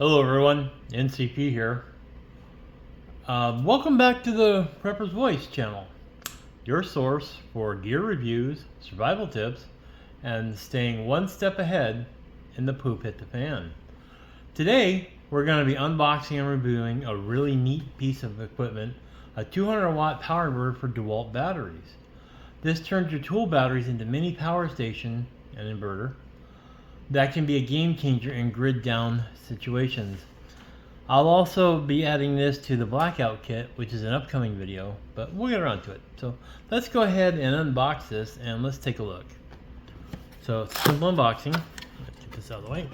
Hello everyone, NCP here. Welcome back to the Prepper's Voice channel, your source for gear reviews, survival tips, and staying one step ahead in the poop hit the fan. Today we're going to be unboxing and reviewing a really neat piece of equipment, a 200 watt power inverter for Dewalt batteries. This turns your tool batteries into mini power station and inverter that can be a game changer in grid down situations. I'll also be adding this to the blackout kit, which is an upcoming video, but we'll get around to it. So let's go ahead and unbox this and let's take a look. So simple unboxing. Let's get this out of the way.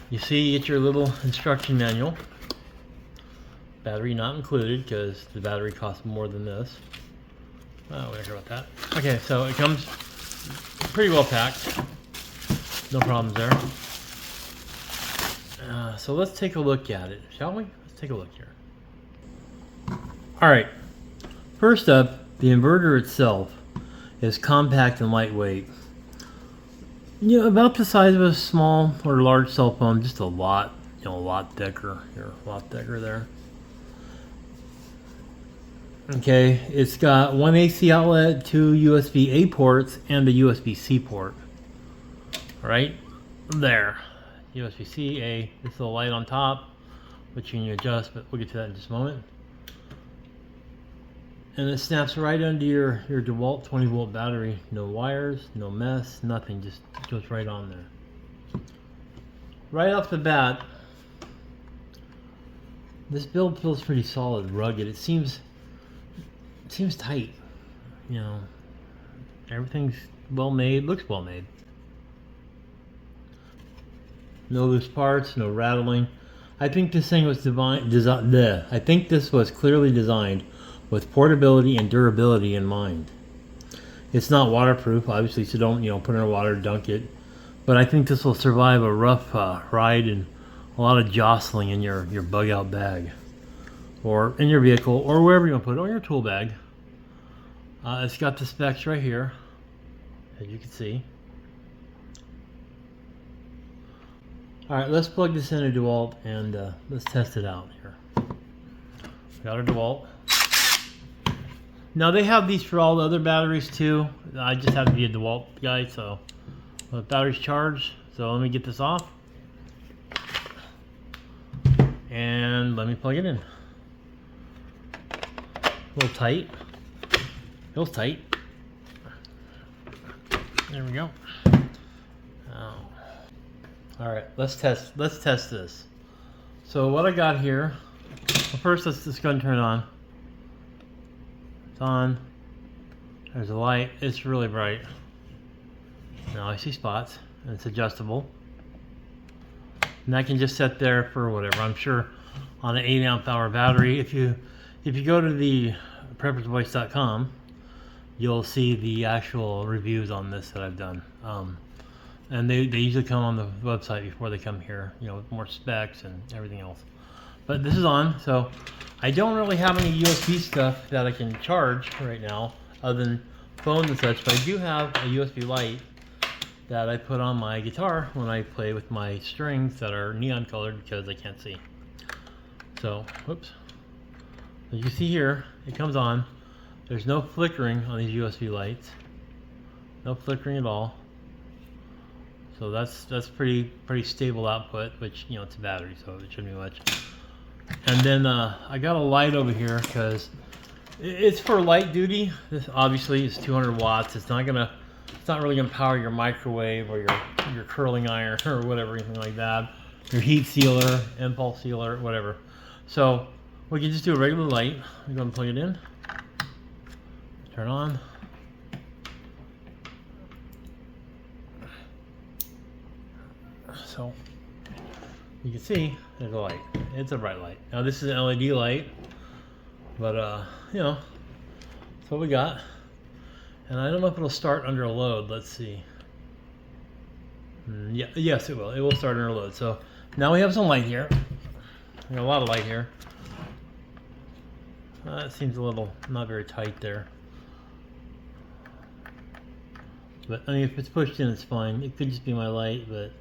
You see, you get your little instruction manual. Battery not included because the battery costs more than this. Oh, we don't care about that. Okay, so it comes pretty well packed. No problems there. So let's take a look at it, shall we? Let's take a look here. Alright, first up, the inverter itself is compact and lightweight. You know, about the size of a small or large cell phone, just a lot thicker. Here, a lot thicker there. Okay, it's got one AC outlet, two USB-A ports, and a USB-C port. Right there, USB-C, A. This little light on top, which you can adjust, but we'll get to that in just a moment. And it snaps right under your Dewalt 20 volt battery. No wires, no mess, nothing, just goes right on there. Right off the bat, this build feels pretty solid, rugged. It seems tight. You know, everything's well made, looks well made. No loose parts, no rattling. I think this thing was I think this was clearly designed with portability and durability in mind. It's not waterproof, obviously, so don't put it in water, dunk it. But I think this will survive a rough ride and a lot of jostling in your bug out bag, or in your vehicle, or wherever you want to put it, or your tool bag. It's got the specs right here, as you can see. Alright, let's plug this into Dewalt and let's test it out here. Got our Dewalt. Now they have these for all the other batteries too. I just have to be a Dewalt guy, so the battery's charged. So let me get this off. And let me plug it in. A little tight. Feels tight. There we go. Alright, let's test this. So what I got here, well, first let's just go and turn it on. It's on. There's a light. It's really bright. Now I see spots, and it's adjustable. And that can just sit there for whatever. I'm sure on an 8 amp hour battery, if you go to the preppersvoice.com, you'll see the actual reviews on this that I've done. And they usually come on the website before they come here, with more specs and everything else. But this is on, so I don't really have any USB stuff that I can charge right now, other than phones and such, but I do have a USB light that I put on my guitar when I play with my strings that are neon colored because I can't see. So, whoops. As you see here, it comes on. There's no flickering on these USB lights. No flickering at all. So that's pretty stable output, which it's a battery, so it shouldn't be much. And then I got a light over here because it's for light duty. This obviously is 200 watts. It's not really gonna power your microwave or your curling iron or whatever, anything like that. Your heat sealer, impulse sealer, whatever. So we can just do a regular light. I'm gonna plug it in. Turn on. So you can see there's a light. It's a bright light. Now this is an LED light, but that's what we got. And I don't know if it'll start under a load. Let's see. Yeah, yes, it will. It will start under a load. So now we have some light here. We got a lot of light here. It seems a little not very tight there. But I mean, if it's pushed in, it's fine. It could just be my light, but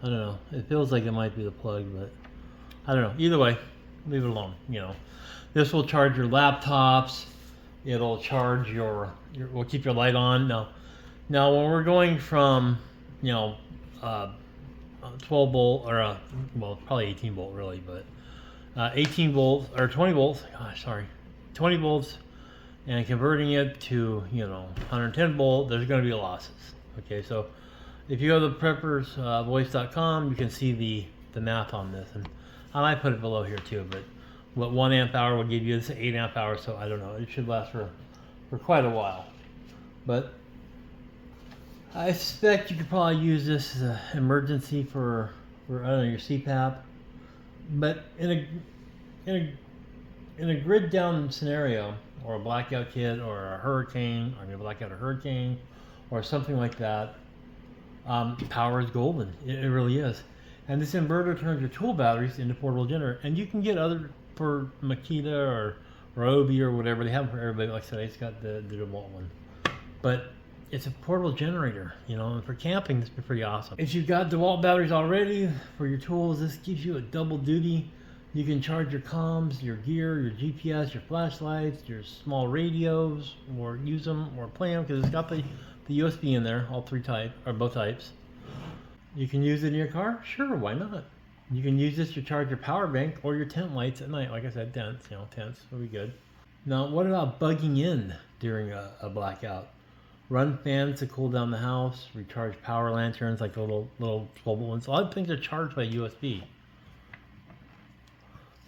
I don't know. It feels like it might be the plug, but I don't know. Either way, leave it alone. You know, this will charge your laptops. It'll charge your will keep your light on. Now when we're going from, you know, 12 volt or well, probably 18 volt really, but 18 volts or 20 volts. Gosh, sorry, 20 volts, and converting it to, you know, 110 volt. There's going to be losses. Okay, so if you go to preppersvoice.com, you can see the math on this, and I might put it below here too. But what 1 amp hour will give you is 8 amp hours, so I don't know. It should last for quite a while. But I suspect you could probably use this as an emergency for I don't know, your CPAP. But in a grid down scenario, or a blackout kit, or a hurricane, or a blackout or hurricane, or something like that, power is golden. It really is. And this inverter turns your tool batteries into portable generator. And you can get other for Makita or Obi or whatever. They have them for everybody. Like I said, it's got the Dewalt one. But it's a portable generator, you know, and for camping, this would be pretty awesome. If you've got Dewalt batteries already for your tools, this gives you a double duty. You can charge your comms, your gear, your GPS, your flashlights, your small radios, or use them or play them, because it's got the USB in there, all three types, or both types. You can use it in your car? Sure, why not? You can use this to charge your power bank or your tent lights at night. Like I said, tents, you know, tents will be good. Now, what about bugging in during a blackout? Run fans to cool down the house, recharge power lanterns, like the little 12 ones. A lot of things are charged by USB.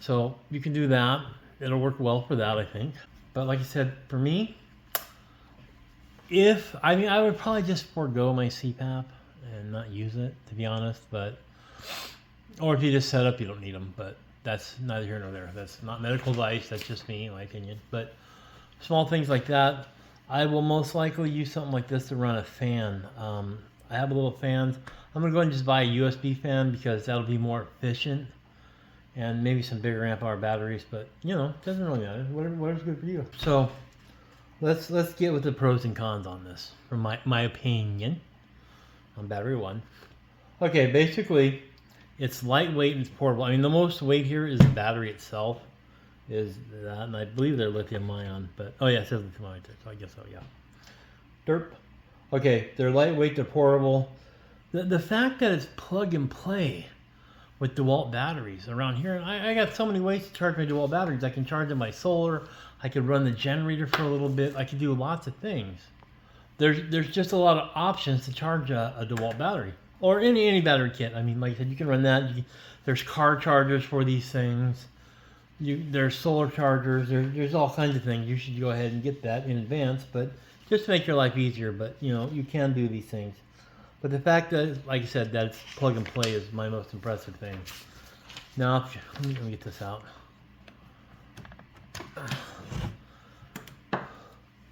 So you can do that. It'll work well for that, I think. But like I said, for me, I would probably just forego my CPAP and not use it, to be honest. But, or if you just set up, you don't need them. But that's neither here nor there. That's not medical advice. That's just me, in my opinion. But small things like that, I will most likely use something like this to run a fan. I have a little fan. I'm going to go ahead and just buy a USB fan because that'll be more efficient. And maybe some bigger amp hour batteries, but you know, it doesn't really matter. Whatever's good for you. So let's get with the pros and cons on this, from my opinion, on battery one. Okay, basically, it's lightweight and it's portable. I mean, the most weight here is the battery itself, is that, and I believe they're lithium ion, but oh yeah, it says lithium ion, so I guess so, yeah. Derp. Okay, they're lightweight, they're portable. The fact that it's plug and play with Dewalt batteries around here, I got so many ways to charge my Dewalt batteries. I can charge them by solar. I could run the generator for a little bit. I could do lots of things. There's just a lot of options to charge a Dewalt battery, or any battery kit. I mean, like I said, you can run that. There's car chargers for these things. There's solar chargers. There's all kinds of things. You should go ahead and get that in advance, but just to make your life easier. But you know, you can do these things. But the fact that, like I said, that it's plug and play is my most impressive thing. Now, let me get this out.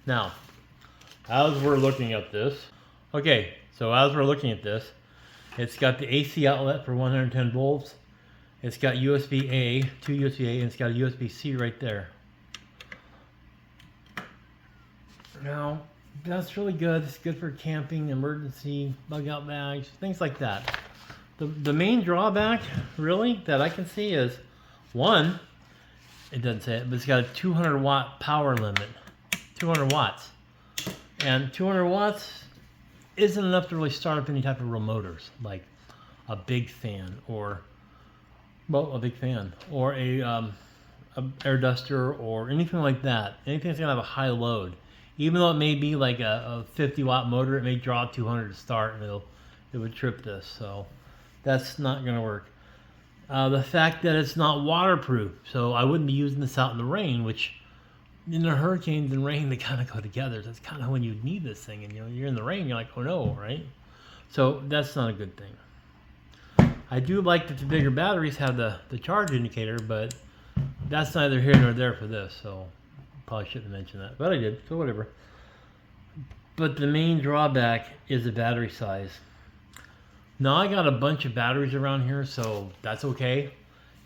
Now, as we're looking at this, okay, so as we're looking at this, it's got the AC outlet for 110 volts. It's got USB-A, two USB-A, and it's got a USB-C right there. Now, that's really good. It's good for camping, emergency, bug out bags, things like that. The main drawback, really, that I can see is, one, it doesn't say it, but it's got a 200 watt power limit. 200 watts. And 200 watts isn't enough to really start up any type of real motors, like a big fan, or, well, a big fan, or a air duster, or anything like that. Anything that's going to have a high load. Even though it may be like a 50 watt motor, it may draw 200 to start, and it would trip this. So that's not going to work. The fact that it's not waterproof, so I wouldn't be using this out in the rain, which in the hurricanes and rain, they kind of go together. That's kind of when you need this thing, and you know, you're in the rain, you're like, oh no, right? So that's not a good thing. I do like that the bigger batteries have the charge indicator, but that's neither here nor there for this. So probably shouldn't have mentioned that, but I did, so whatever. But the main drawback is the battery size. Now I got a bunch of batteries around here, so that's okay.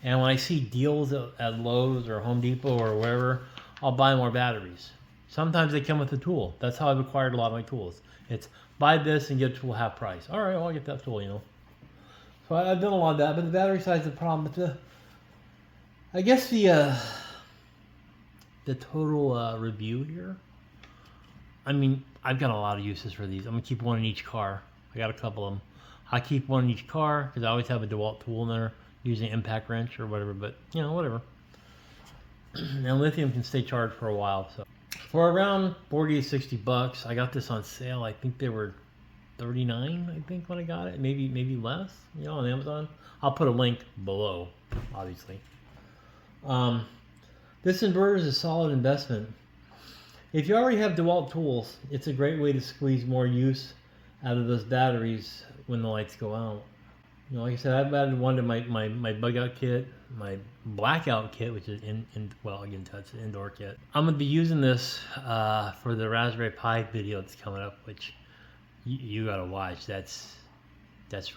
And when I see deals at Lowe's or Home Depot or wherever, I'll buy more batteries. Sometimes they come with a tool. That's how I've acquired a lot of my tools. It's buy this and get a tool half price. All right, well, I'll get that tool, you know. So I've done a lot of that, but the battery size is the problem. But I guess the total review here. I mean, I've got a lot of uses for these. I'm gonna keep one in each car. I got a couple of them. I keep one in each car because I always have a Dewalt tool in there using an impact wrench or whatever. But you know, whatever. And lithium can stay charged for a while. So for around 40 to 60 bucks, I got this on sale. I think they were 39. I think when I got it, maybe less. You know, on Amazon. I'll put a link below, obviously. This inverter is a solid investment. If you already have Dewalt tools, it's a great way to squeeze more use out of those batteries when the lights go out. You know, like I said, I've added one to my bug out kit, my blackout kit, which is well, again, that's an indoor kit. I'm gonna be using this for the Raspberry Pi video that's coming up, which you gotta watch. That's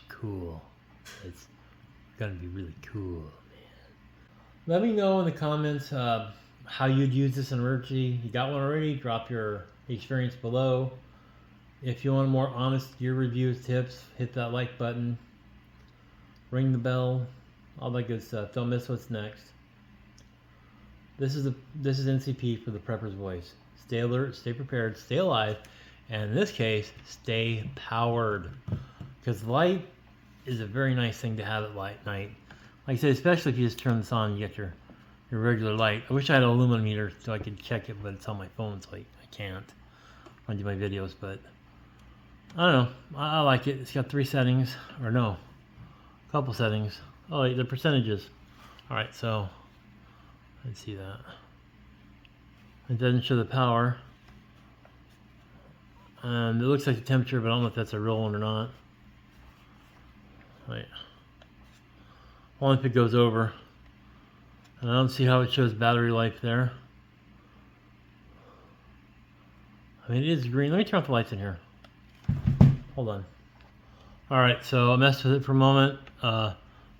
cool. It's gonna be really cool, man. Let me know in the comments how you'd use this in emergency. You got one already? Drop your experience below. If you want more honest gear reviews, tips, hit that like button. Ring the bell, all that good stuff. Don't miss what's next. This is NCP for the prepper's voice. Stay alert, stay prepared, stay alive, and in this case, stay powered. Because light is a very nice thing to have at night. Like I said, especially if you just turn this on, you get your regular light. I wish I had an aluminum meter so I could check it, but it's on my phone, so I can't when I do my videos. But I don't know. I like it. It's got 3 settings, or no, a couple settings. Oh, wait, the percentages. All right, so let's see that. It doesn't show the power, and it looks like the temperature, but I don't know if that's a real one or not. Wait. Only if it goes over. And I don't see how it shows battery life there. I mean, it is green. Let me turn off the lights in here. Hold on. Alright, so I messed with it for a moment.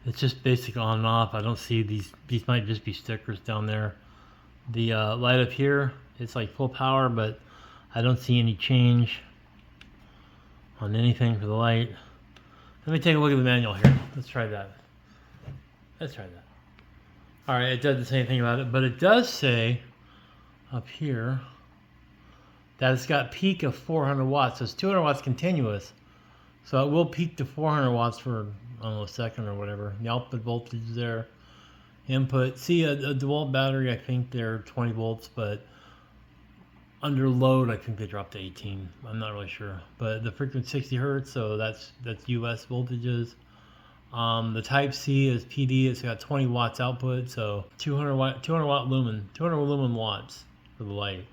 It's just basic on and off. I don't see these might just be stickers down there. The light up here, it's like full power, but I don't see any change on anything for the light. Let me take a look at the manual here. Let's try that. Alright, it doesn't say anything about it, but it does say up here that it's got peak of 400 watts. So it's 200 watts continuous. So it will peak to 400 watts for, I don't know, a second or whatever. The output voltage is there. Input. See, a DeWalt battery, I think they're 20 volts, but under load, I think they dropped to 18. I'm not really sure. But the frequency 60 hertz, so that's US voltages. The Type C is PD. It's got 20 watts output, so 200 lumen watts for the light.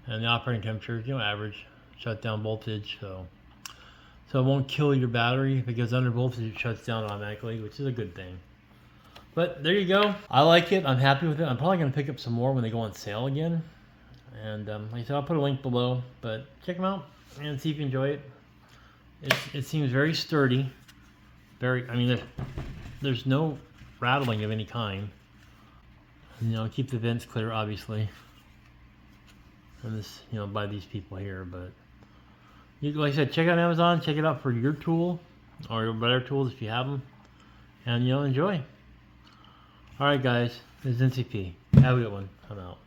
And the operating temperature, you know, average shutdown voltage, so it won't kill your battery. If it goes under voltage, it shuts down automatically, which is a good thing. But there you go. I like it. I'm happy with it. I'm probably going to pick up some more when they go on sale again. And like I said, I'll put a link below. But check them out and see if you enjoy it. It seems very sturdy. I mean, there's no rattling of any kind. You know, keep the vents clear, obviously. And this, you know, by these people here. But like I said, check out Amazon. Check it out for your tool or your better tools if you have them. And, you know, enjoy. All right, guys. This is NCP. Have a good one. I'm out.